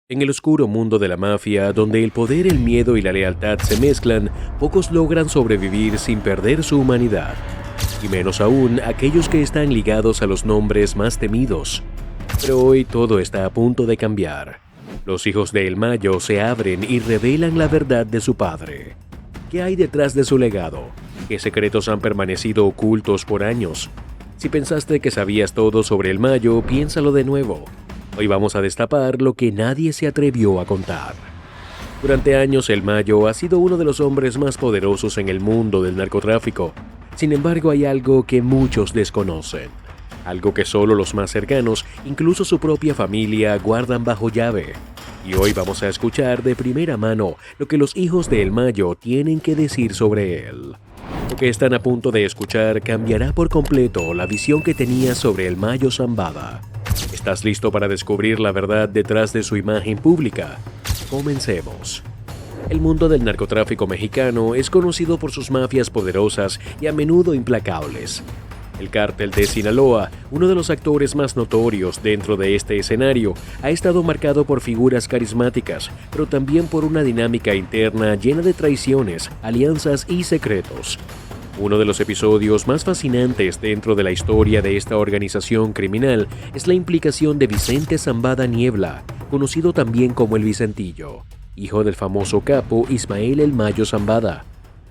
En el oscuro mundo de la mafia, donde el poder, el miedo y la lealtad se mezclan, pocos logran sobrevivir sin perder su humanidad. Y menos aún aquellos que están ligados a los nombres más temidos. Pero hoy todo está a punto de cambiar. Los hijos de El Mayo se abren y revelan la verdad de su padre. ¿Qué hay detrás de su legado? ¿Qué secretos han permanecido ocultos por años? Si pensaste que sabías todo sobre El Mayo, piénsalo de nuevo. Hoy vamos a destapar lo que nadie se atrevió a contar. Durante años, El Mayo ha sido uno de los hombres más poderosos en el mundo del narcotráfico. Sin embargo, hay algo que muchos desconocen. Algo que solo los más cercanos, incluso su propia familia, guardan bajo llave. Y hoy vamos a escuchar de primera mano lo que los hijos de El Mayo tienen que decir sobre él. Lo que están a punto de escuchar cambiará por completo la visión que tenía sobre El Mayo Zambada. ¿Estás listo para descubrir la verdad detrás de su imagen pública? Comencemos. El mundo del narcotráfico mexicano es conocido por sus mafias poderosas y a menudo implacables. El cártel de Sinaloa, uno de los actores más notorios dentro de este escenario, ha estado marcado por figuras carismáticas, pero también por una dinámica interna llena de traiciones, alianzas y secretos. Uno de los episodios más fascinantes dentro de la historia de esta organización criminal es la implicación de Vicente Zambada Niebla, conocido también como el Vicentillo, hijo del famoso capo Ismael El Mayo Zambada.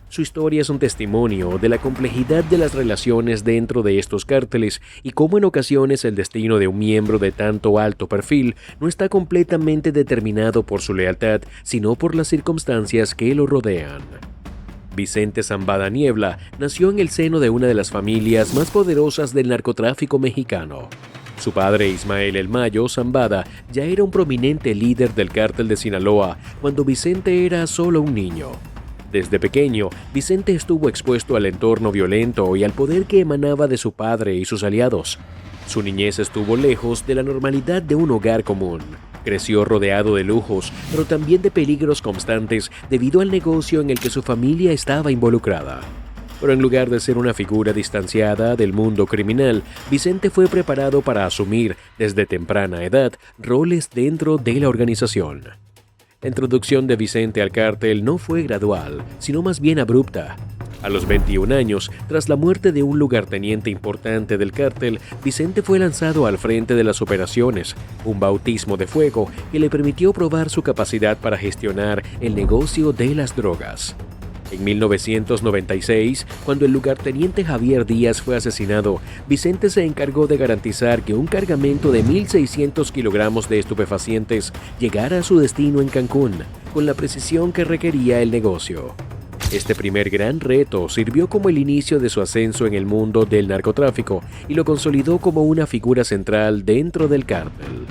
Su historia es un testimonio de la complejidad de las relaciones dentro de estos cárteles y cómo en ocasiones el destino de un miembro de tanto alto perfil no está completamente determinado por su lealtad, sino por las circunstancias que lo rodean. Vicente Zambada Niebla nació en el seno de una de las familias más poderosas del narcotráfico mexicano. Su padre, Ismael El Mayo Zambada, ya era un prominente líder del cártel de Sinaloa cuando Vicente era solo un niño. Desde pequeño, Vicente estuvo expuesto al entorno violento y al poder que emanaba de su padre y sus aliados. Su niñez estuvo lejos de la normalidad de un hogar común. Creció rodeado de lujos, pero también de peligros constantes debido al negocio en el que su familia estaba involucrada. Pero en lugar de ser una figura distanciada del mundo criminal, Vicente fue preparado para asumir, desde temprana edad, roles dentro de la organización. La introducción de Vicente al cártel no fue gradual, sino más bien abrupta. A los 21 años, tras la muerte de un lugarteniente importante del cártel, Vicente fue lanzado al frente de las operaciones, un bautismo de fuego que le permitió probar su capacidad para gestionar el negocio de las drogas. En 1996, cuando el lugarteniente Javier Díaz fue asesinado, Vicente se encargó de garantizar que un cargamento de 1.600 kilogramos de estupefacientes llegara a su destino en Cancún, con la precisión que requería el negocio. Este primer gran reto sirvió como el inicio de su ascenso en el mundo del narcotráfico y lo consolidó como una figura central dentro del cártel.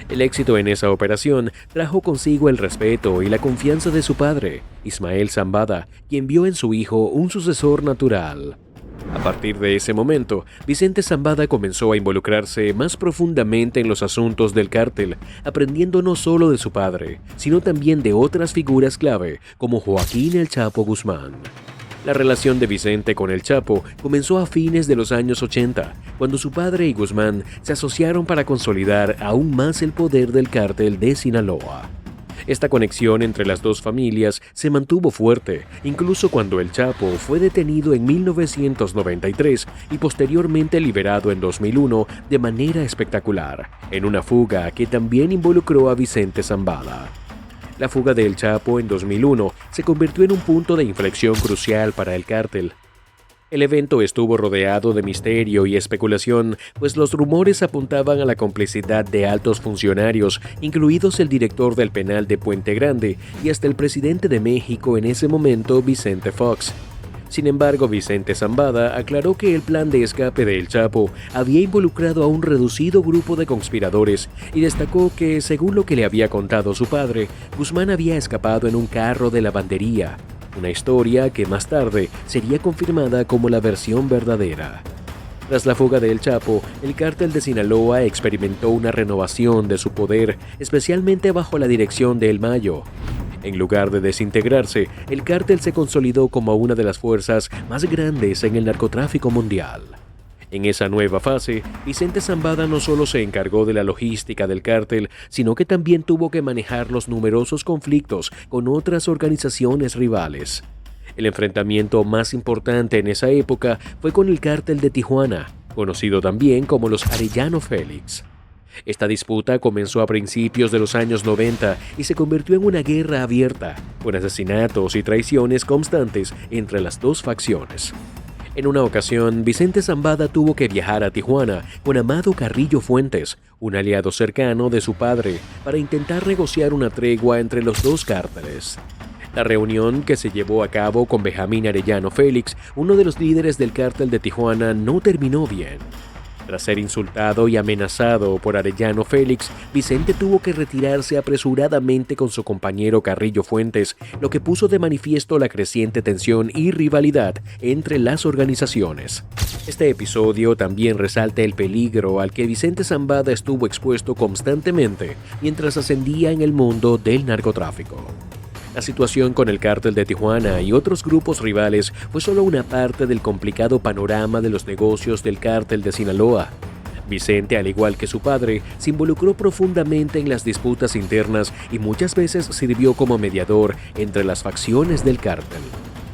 El éxito en esa operación trajo consigo el respeto y la confianza de su padre, Ismael Zambada, quien vio en su hijo un sucesor natural. A partir de ese momento, Vicente Zambada comenzó a involucrarse más profundamente en los asuntos del cártel, aprendiendo no solo de su padre, sino también de otras figuras clave, como Joaquín El Chapo Guzmán. La relación de Vicente con El Chapo comenzó a fines de los años 80, cuando su padre y Guzmán se asociaron para consolidar aún más el poder del cártel de Sinaloa. Esta conexión entre las dos familias se mantuvo fuerte, incluso cuando El Chapo fue detenido en 1993 y posteriormente liberado en 2001 de manera espectacular, en una fuga que también involucró a Vicente Zambada. La fuga de El Chapo en 2001 se convirtió en un punto de inflexión crucial para el cártel. El evento estuvo rodeado de misterio y especulación, pues los rumores apuntaban a la complicidad de altos funcionarios, incluidos el director del penal de Puente Grande y hasta el presidente de México en ese momento, Vicente Fox. Sin embargo, Vicente Zambada aclaró que el plan de escape de El Chapo había involucrado a un reducido grupo de conspiradores y destacó que, según lo que le había contado su padre, Guzmán había escapado en un carro de lavandería, una historia que más tarde sería confirmada como la versión verdadera. Tras la fuga de El Chapo, el cártel de Sinaloa experimentó una renovación de su poder, especialmente bajo la dirección de El Mayo. En lugar de desintegrarse, el cártel se consolidó como una de las fuerzas más grandes en el narcotráfico mundial. En esa nueva fase, Vicente Zambada no solo se encargó de la logística del cártel, sino que también tuvo que manejar los numerosos conflictos con otras organizaciones rivales. El enfrentamiento más importante en esa época fue con el cártel de Tijuana, conocido también como los Arellano Félix. Esta disputa comenzó a principios de los años 90 y se convirtió en una guerra abierta, con asesinatos y traiciones constantes entre las dos facciones. En una ocasión, Vicente Zambada tuvo que viajar a Tijuana con Amado Carrillo Fuentes, un aliado cercano de su padre, para intentar negociar una tregua entre los dos cárteles. La reunión, que se llevó a cabo con Benjamín Arellano Félix, uno de los líderes del cártel de Tijuana, no terminó bien. Tras ser insultado y amenazado por Arellano Félix, Vicente tuvo que retirarse apresuradamente con su compañero Carrillo Fuentes, lo que puso de manifiesto la creciente tensión y rivalidad entre las organizaciones. Este episodio también resalta el peligro al que Vicente Zambada estuvo expuesto constantemente mientras ascendía en el mundo del narcotráfico. La situación con el cártel de Tijuana y otros grupos rivales fue solo una parte del complicado panorama de los negocios del cártel de Sinaloa. Vicente, al igual que su padre, se involucró profundamente en las disputas internas y muchas veces sirvió como mediador entre las facciones del cártel.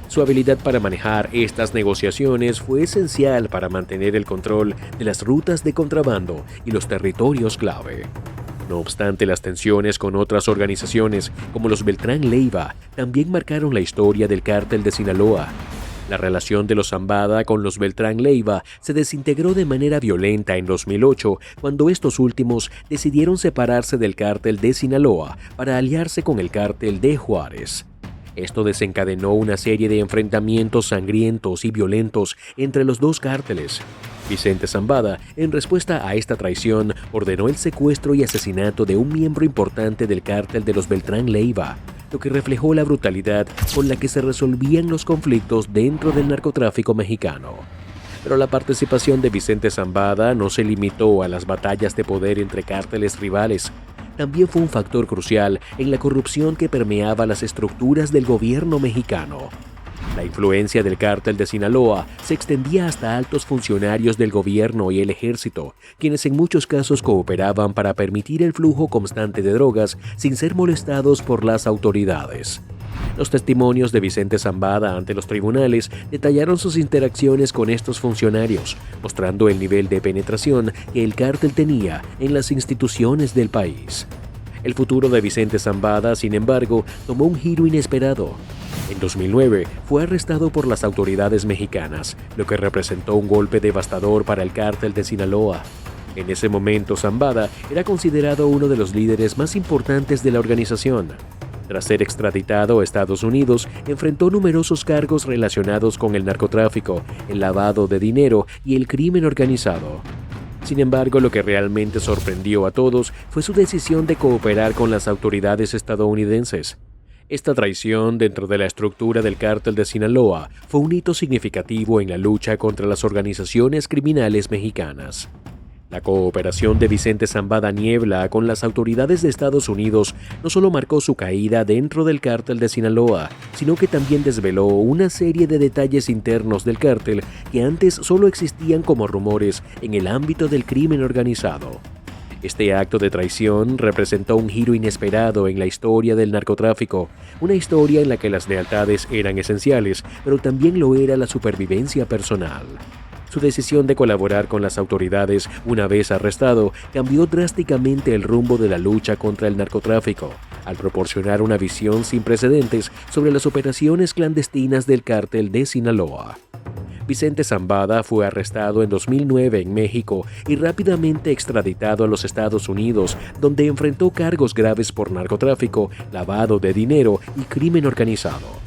Su habilidad para manejar estas negociaciones fue esencial para mantener el control de las rutas de contrabando y los territorios clave. No obstante, las tensiones con otras organizaciones, como los Beltrán Leiva, también marcaron la historia del cártel de Sinaloa. La relación de los Zambada con los Beltrán Leiva se desintegró de manera violenta en 2008, cuando estos últimos decidieron separarse del cártel de Sinaloa para aliarse con el cártel de Juárez. Esto desencadenó una serie de enfrentamientos sangrientos y violentos entre los dos cárteles. Vicente Zambada, en respuesta a esta traición, ordenó el secuestro y asesinato de un miembro importante del cártel de los Beltrán Leiva, lo que reflejó la brutalidad con la que se resolvían los conflictos dentro del narcotráfico mexicano. Pero la participación de Vicente Zambada no se limitó a las batallas de poder entre cárteles rivales. También fue un factor crucial en la corrupción que permeaba las estructuras del gobierno mexicano. La influencia del cártel de Sinaloa se extendía hasta altos funcionarios del gobierno y el ejército, quienes en muchos casos cooperaban para permitir el flujo constante de drogas sin ser molestados por las autoridades. Los testimonios de Vicente Zambada ante los tribunales detallaron sus interacciones con estos funcionarios, mostrando el nivel de penetración que el cártel tenía en las instituciones del país. El futuro de Vicente Zambada, sin embargo, tomó un giro inesperado. En 2009 fue arrestado por las autoridades mexicanas, lo que representó un golpe devastador para el cártel de Sinaloa. En ese momento, Zambada era considerado uno de los líderes más importantes de la organización. Tras ser extraditado a Estados Unidos, enfrentó numerosos cargos relacionados con el narcotráfico, el lavado de dinero y el crimen organizado. Sin embargo, lo que realmente sorprendió a todos fue su decisión de cooperar con las autoridades estadounidenses. Esta traición dentro de la estructura del cártel de Sinaloa fue un hito significativo en la lucha contra las organizaciones criminales mexicanas. La cooperación de Vicente Zambada Niebla con las autoridades de Estados Unidos no solo marcó su caída dentro del cártel de Sinaloa, sino que también desveló una serie de detalles internos del cártel que antes solo existían como rumores en el ámbito del crimen organizado. Este acto de traición representó un giro inesperado en la historia del narcotráfico, una historia en la que las lealtades eran esenciales, pero también lo era la supervivencia personal. Su decisión de colaborar con las autoridades una vez arrestado cambió drásticamente el rumbo de la lucha contra el narcotráfico, al proporcionar una visión sin precedentes sobre las operaciones clandestinas del cártel de Sinaloa. Vicente Zambada fue arrestado en 2009 en México y rápidamente extraditado a los Estados Unidos, donde enfrentó cargos graves por narcotráfico, lavado de dinero y crimen organizado.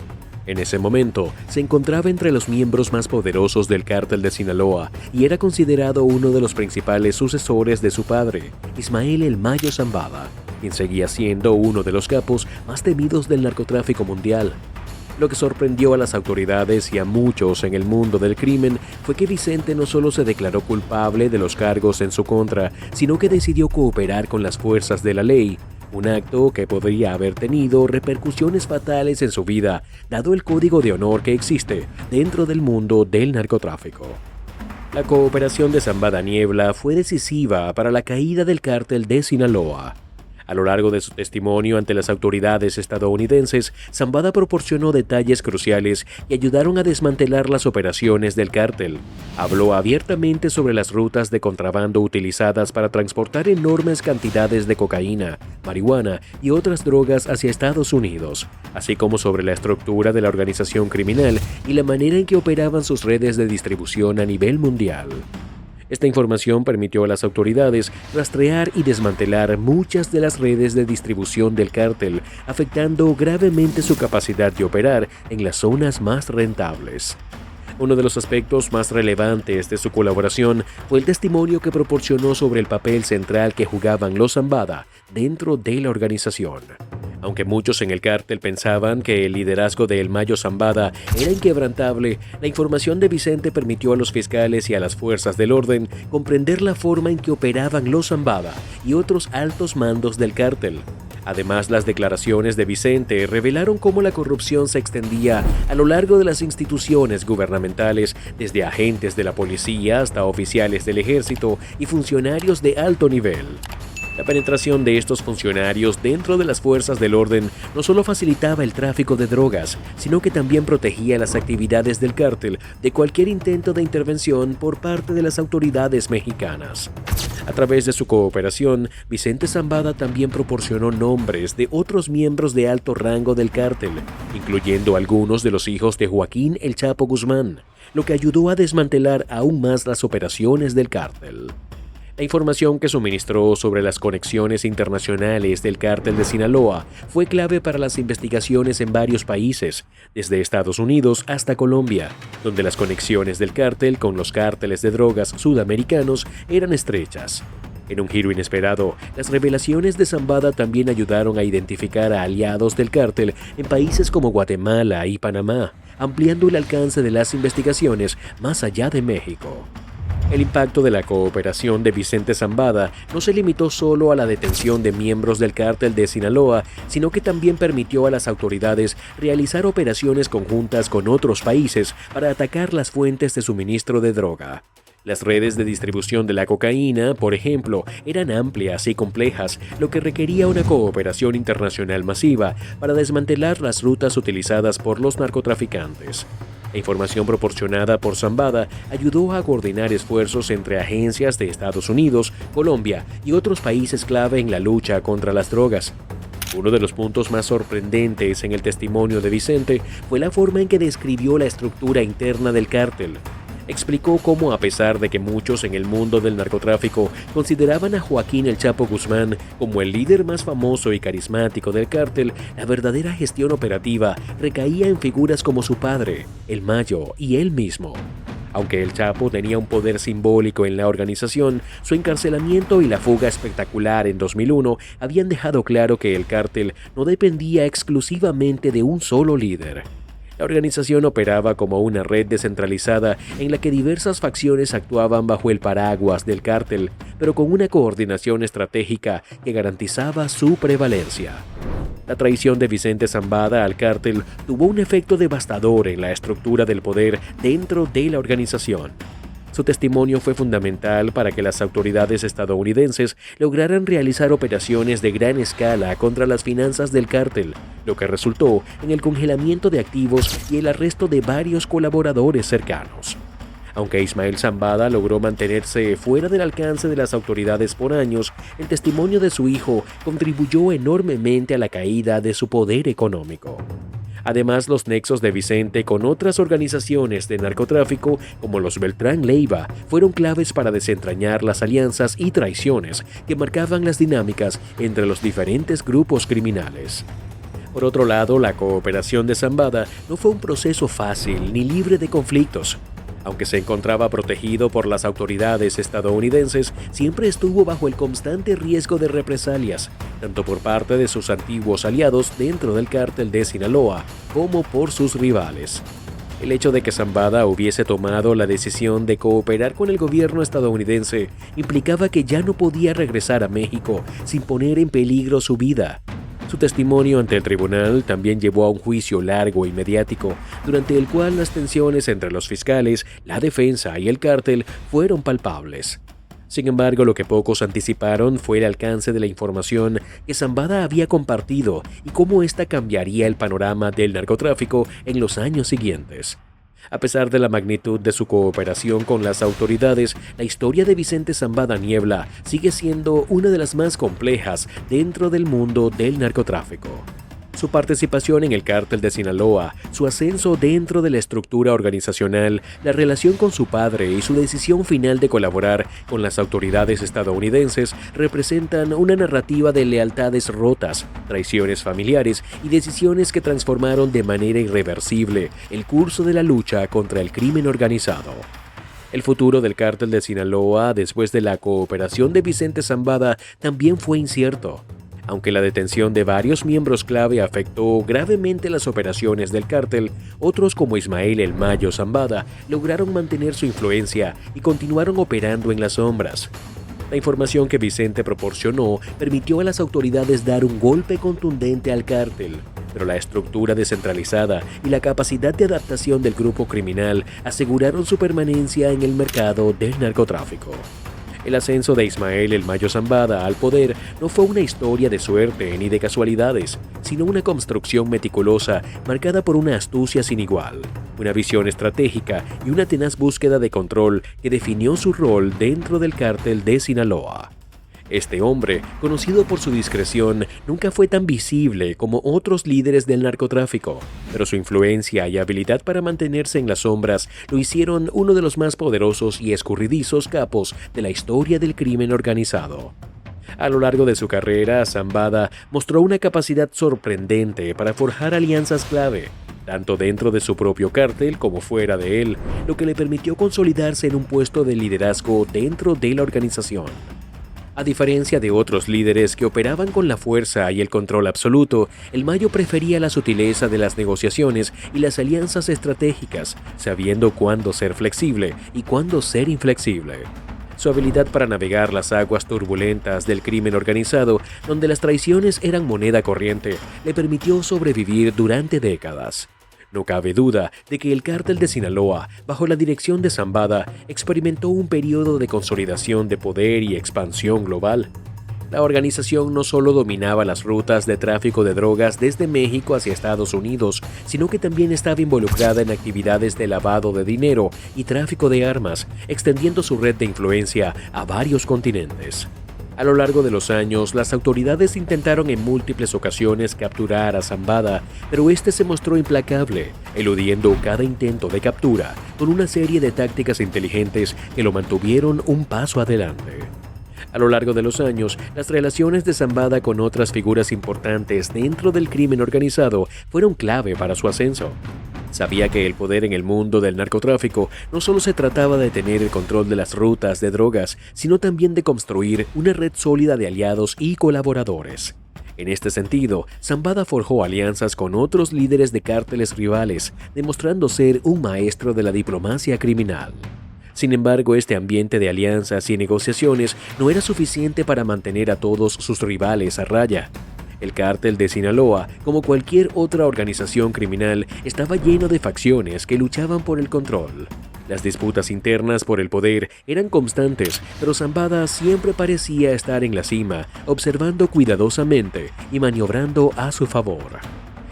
En ese momento, se encontraba entre los miembros más poderosos del cártel de Sinaloa y era considerado uno de los principales sucesores de su padre, Ismael El Mayo Zambada, quien seguía siendo uno de los capos más temidos del narcotráfico mundial. Lo que sorprendió a las autoridades y a muchos en el mundo del crimen fue que Vicente no solo se declaró culpable de los cargos en su contra, sino que decidió cooperar con las fuerzas de la ley, un acto que podría haber tenido repercusiones fatales en su vida, dado el código de honor que existe dentro del mundo del narcotráfico. La cooperación de Zambada Niebla fue decisiva para la caída del cártel de Sinaloa. A lo largo de su testimonio ante las autoridades estadounidenses, Zambada proporcionó detalles cruciales y ayudaron a desmantelar las operaciones del cártel. Habló abiertamente sobre las rutas de contrabando utilizadas para transportar enormes cantidades de cocaína, marihuana y otras drogas hacia Estados Unidos, así como sobre la estructura de la organización criminal y la manera en que operaban sus redes de distribución a nivel mundial. Esta información permitió a las autoridades rastrear y desmantelar muchas de las redes de distribución del cártel, afectando gravemente su capacidad de operar en las zonas más rentables. Uno de los aspectos más relevantes de su colaboración fue el testimonio que proporcionó sobre el papel central que jugaban los Zambada dentro de la organización. Aunque muchos en el cártel pensaban que el liderazgo de El Mayo Zambada era inquebrantable, la información de Vicente permitió a los fiscales y a las fuerzas del orden comprender la forma en que operaban los Zambada y otros altos mandos del cártel. Además, las declaraciones de Vicente revelaron cómo la corrupción se extendía a lo largo de las instituciones gubernamentales, desde agentes de la policía hasta oficiales del ejército y funcionarios de alto nivel. La penetración de estos funcionarios dentro de las fuerzas del orden no solo facilitaba el tráfico de drogas, sino que también protegía las actividades del cártel de cualquier intento de intervención por parte de las autoridades mexicanas. A través de su cooperación, Vicente Zambada también proporcionó nombres de otros miembros de alto rango del cártel, incluyendo algunos de los hijos de Joaquín El Chapo Guzmán, lo que ayudó a desmantelar aún más las operaciones del cártel. La información que suministró sobre las conexiones internacionales del cártel de Sinaloa fue clave para las investigaciones en varios países, desde Estados Unidos hasta Colombia, donde las conexiones del cártel con los cárteles de drogas sudamericanos eran estrechas. En un giro inesperado, las revelaciones de Zambada también ayudaron a identificar a aliados del cártel en países como Guatemala y Panamá, ampliando el alcance de las investigaciones más allá de México. El impacto de la cooperación de Vicente Zambada no se limitó solo a la detención de miembros del cártel de Sinaloa, sino que también permitió a las autoridades realizar operaciones conjuntas con otros países para atacar las fuentes de suministro de droga. Las redes de distribución de la cocaína, por ejemplo, eran amplias y complejas, lo que requería una cooperación internacional masiva para desmantelar las rutas utilizadas por los narcotraficantes. La información proporcionada por Zambada ayudó a coordinar esfuerzos entre agencias de Estados Unidos, Colombia y otros países clave en la lucha contra las drogas. Uno de los puntos más sorprendentes en el testimonio de Vicente fue la forma en que describió la estructura interna del cártel. Explicó cómo, a pesar de que muchos en el mundo del narcotráfico consideraban a Joaquín El Chapo Guzmán como el líder más famoso y carismático del cártel, la verdadera gestión operativa recaía en figuras como su padre, El Mayo y él mismo. Aunque El Chapo tenía un poder simbólico en la organización, su encarcelamiento y la fuga espectacular en 2001 habían dejado claro que el cártel no dependía exclusivamente de un solo líder. La organización operaba como una red descentralizada en la que diversas facciones actuaban bajo el paraguas del cártel, pero con una coordinación estratégica que garantizaba su prevalencia. La traición de Vicente Zambada al cártel tuvo un efecto devastador en la estructura del poder dentro de la organización. Su testimonio fue fundamental para que las autoridades estadounidenses lograran realizar operaciones de gran escala contra las finanzas del cártel, lo que resultó en el congelamiento de activos y el arresto de varios colaboradores cercanos. Aunque Ismael Zambada logró mantenerse fuera del alcance de las autoridades por años, el testimonio de su hijo contribuyó enormemente a la caída de su poder económico. Además, los nexos de Vicente con otras organizaciones de narcotráfico, como los Beltrán Leiva, fueron claves para desentrañar las alianzas y traiciones que marcaban las dinámicas entre los diferentes grupos criminales. Por otro lado, la cooperación de Zambada no fue un proceso fácil ni libre de conflictos. Aunque se encontraba protegido por las autoridades estadounidenses, siempre estuvo bajo el constante riesgo de represalias, tanto por parte de sus antiguos aliados dentro del cártel de Sinaloa, como por sus rivales. El hecho de que Zambada hubiese tomado la decisión de cooperar con el gobierno estadounidense implicaba que ya no podía regresar a México sin poner en peligro su vida. Su testimonio ante el tribunal también llevó a un juicio largo y mediático, durante el cual las tensiones entre los fiscales, la defensa y el cártel fueron palpables. Sin embargo, lo que pocos anticiparon fue el alcance de la información que Zambada había compartido y cómo ésta cambiaría el panorama del narcotráfico en los años siguientes. A pesar de la magnitud de su cooperación con las autoridades, la historia de Vicente Zambada Niebla sigue siendo una de las más complejas dentro del mundo del narcotráfico. Su participación en el cártel de Sinaloa, su ascenso dentro de la estructura organizacional, la relación con su padre y su decisión final de colaborar con las autoridades estadounidenses representan una narrativa de lealtades rotas, traiciones familiares y decisiones que transformaron de manera irreversible el curso de la lucha contra el crimen organizado. El futuro del cártel de Sinaloa después de la cooperación de Vicente Zambada también fue incierto. Aunque la detención de varios miembros clave afectó gravemente las operaciones del cártel, otros como Ismael El Mayo Zambada lograron mantener su influencia y continuaron operando en las sombras. La información que Vicente proporcionó permitió a las autoridades dar un golpe contundente al cártel, pero la estructura descentralizada y la capacidad de adaptación del grupo criminal aseguraron su permanencia en el mercado del narcotráfico. El ascenso de Ismael El Mayo Zambada al poder no fue una historia de suerte ni de casualidades, sino una construcción meticulosa marcada por una astucia sin igual, una visión estratégica y una tenaz búsqueda de control que definió su rol dentro del cártel de Sinaloa. Este hombre, conocido por su discreción, nunca fue tan visible como otros líderes del narcotráfico, pero su influencia y habilidad para mantenerse en las sombras lo hicieron uno de los más poderosos y escurridizos capos de la historia del crimen organizado. A lo largo de su carrera, Zambada mostró una capacidad sorprendente para forjar alianzas clave, tanto dentro de su propio cártel como fuera de él, lo que le permitió consolidarse en un puesto de liderazgo dentro de la organización. A diferencia de otros líderes que operaban con la fuerza y el control absoluto, El Mayo prefería la sutileza de las negociaciones y las alianzas estratégicas, sabiendo cuándo ser flexible y cuándo ser inflexible. Su habilidad para navegar las aguas turbulentas del crimen organizado, donde las traiciones eran moneda corriente, le permitió sobrevivir durante décadas. No cabe duda de que el cártel de Sinaloa, bajo la dirección de Zambada, experimentó un periodo de consolidación de poder y expansión global. La organización no solo dominaba las rutas de tráfico de drogas desde México hacia Estados Unidos, sino que también estaba involucrada en actividades de lavado de dinero y tráfico de armas, extendiendo su red de influencia a varios continentes. A lo largo de los años, las autoridades intentaron en múltiples ocasiones capturar a Zambada, pero este se mostró implacable, eludiendo cada intento de captura con una serie de tácticas inteligentes que lo mantuvieron un paso adelante. A lo largo de los años, las relaciones de Zambada con otras figuras importantes dentro del crimen organizado fueron clave para su ascenso. Sabía que el poder en el mundo del narcotráfico no solo se trataba de tener el control de las rutas de drogas, sino también de construir una red sólida de aliados y colaboradores. En este sentido, Zambada forjó alianzas con otros líderes de cárteles rivales, demostrando ser un maestro de la diplomacia criminal. Sin embargo, este ambiente de alianzas y negociaciones no era suficiente para mantener a todos sus rivales a raya. El cártel de Sinaloa, como cualquier otra organización criminal, estaba lleno de facciones que luchaban por el control. Las disputas internas por el poder eran constantes, pero Zambada siempre parecía estar en la cima, observando cuidadosamente y maniobrando a su favor.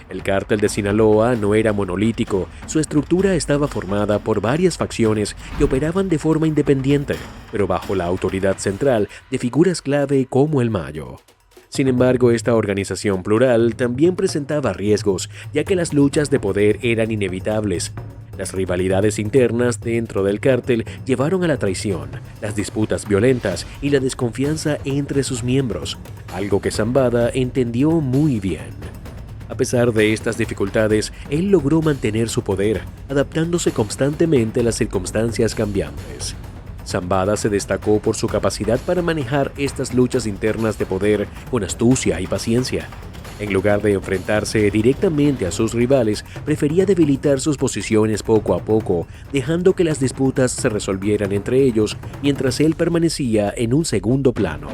El cártel de Sinaloa no era monolítico, su estructura estaba formada por varias facciones que operaban de forma independiente, pero bajo la autoridad central de figuras clave como El Mayo. Sin embargo, esta organización plural también presentaba riesgos, ya que las luchas de poder eran inevitables. Las rivalidades internas dentro del cártel llevaron a la traición, las disputas violentas y la desconfianza entre sus miembros, algo que Zambada entendió muy bien. A pesar de estas dificultades, él logró mantener su poder, adaptándose constantemente a las circunstancias cambiantes. Zambada se destacó por su capacidad para manejar estas luchas internas de poder con astucia y paciencia. En lugar de enfrentarse directamente a sus rivales, prefería debilitar sus posiciones poco a poco, dejando que las disputas se resolvieran entre ellos mientras él permanecía en un segundo plano.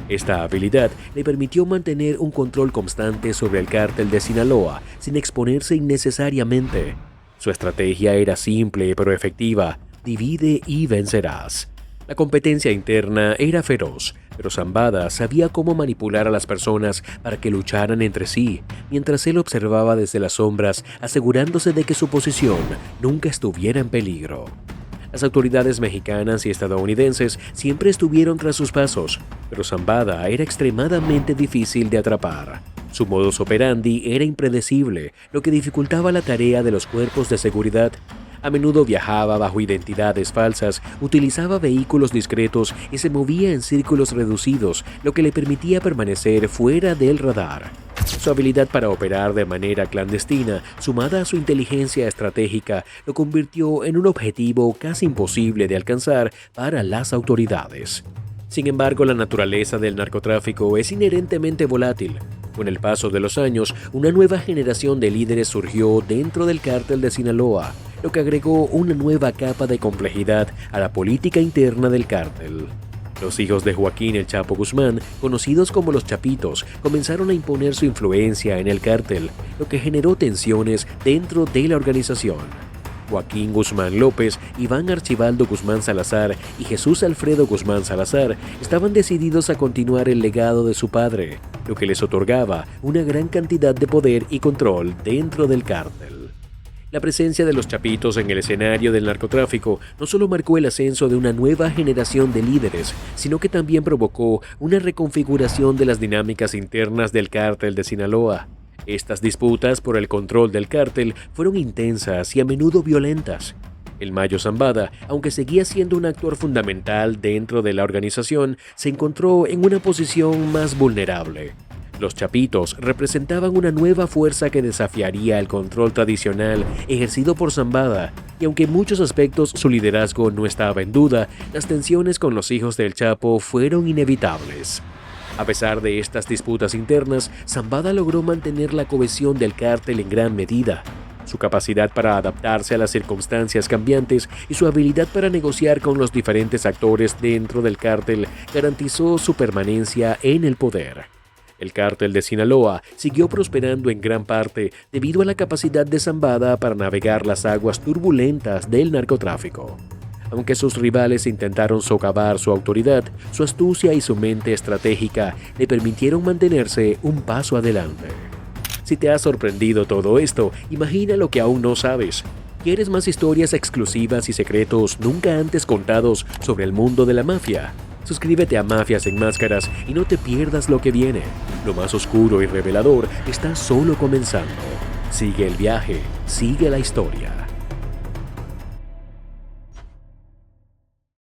Esta habilidad le permitió mantener un control constante sobre el cártel de Sinaloa sin exponerse innecesariamente. Su estrategia era simple pero efectiva: divide y vencerás. La competencia interna era feroz, pero Zambada sabía cómo manipular a las personas para que lucharan entre sí, mientras él observaba desde las sombras, asegurándose de que su posición nunca estuviera en peligro. Las autoridades mexicanas y estadounidenses siempre estuvieron tras sus pasos, pero Zambada era extremadamente difícil de atrapar. Su modus operandi era impredecible, lo que dificultaba la tarea de los cuerpos de seguridad. A menudo viajaba bajo identidades falsas, utilizaba vehículos discretos y se movía en círculos reducidos, lo que le permitía permanecer fuera del radar. Su habilidad para operar de manera clandestina, sumada a su inteligencia estratégica, lo convirtió en un objetivo casi imposible de alcanzar para las autoridades. Sin embargo, la naturaleza del narcotráfico es inherentemente volátil. Con el paso de los años, una nueva generación de líderes surgió dentro del cártel de Sinaloa, lo que agregó una nueva capa de complejidad a la política interna del cártel. Los hijos de Joaquín El Chapo Guzmán, conocidos como los Chapitos, comenzaron a imponer su influencia en el cártel, lo que generó tensiones dentro de la organización. Joaquín Guzmán López, Iván Archibaldo Guzmán Salazar y Jesús Alfredo Guzmán Salazar estaban decididos a continuar el legado de su padre, lo que les otorgaba una gran cantidad de poder y control dentro del cártel. La presencia de los Chapitos en el escenario del narcotráfico no solo marcó el ascenso de una nueva generación de líderes, sino que también provocó una reconfiguración de las dinámicas internas del cártel de Sinaloa. Estas disputas por el control del cártel fueron intensas y a menudo violentas. El Mayo Zambada, aunque seguía siendo un actor fundamental dentro de la organización, se encontró en una posición más vulnerable. Los Chapitos representaban una nueva fuerza que desafiaría el control tradicional ejercido por Zambada, y aunque en muchos aspectos su liderazgo no estaba en duda, las tensiones con los hijos del Chapo fueron inevitables. A pesar de estas disputas internas, Zambada logró mantener la cohesión del cártel en gran medida. Su capacidad para adaptarse a las circunstancias cambiantes y su habilidad para negociar con los diferentes actores dentro del cártel garantizó su permanencia en el poder. El cártel de Sinaloa siguió prosperando en gran parte debido a la capacidad de Zambada para navegar las aguas turbulentas del narcotráfico. Aunque sus rivales intentaron socavar su autoridad, su astucia y su mente estratégica le permitieron mantenerse un paso adelante. Si te ha sorprendido todo esto, imagina lo que aún no sabes. ¿Quieres más historias exclusivas y secretos nunca antes contados sobre el mundo de la mafia? Suscríbete a Mafias en Máscaras y no te pierdas lo que viene. Lo más oscuro y revelador está solo comenzando. Sigue el viaje, sigue la historia.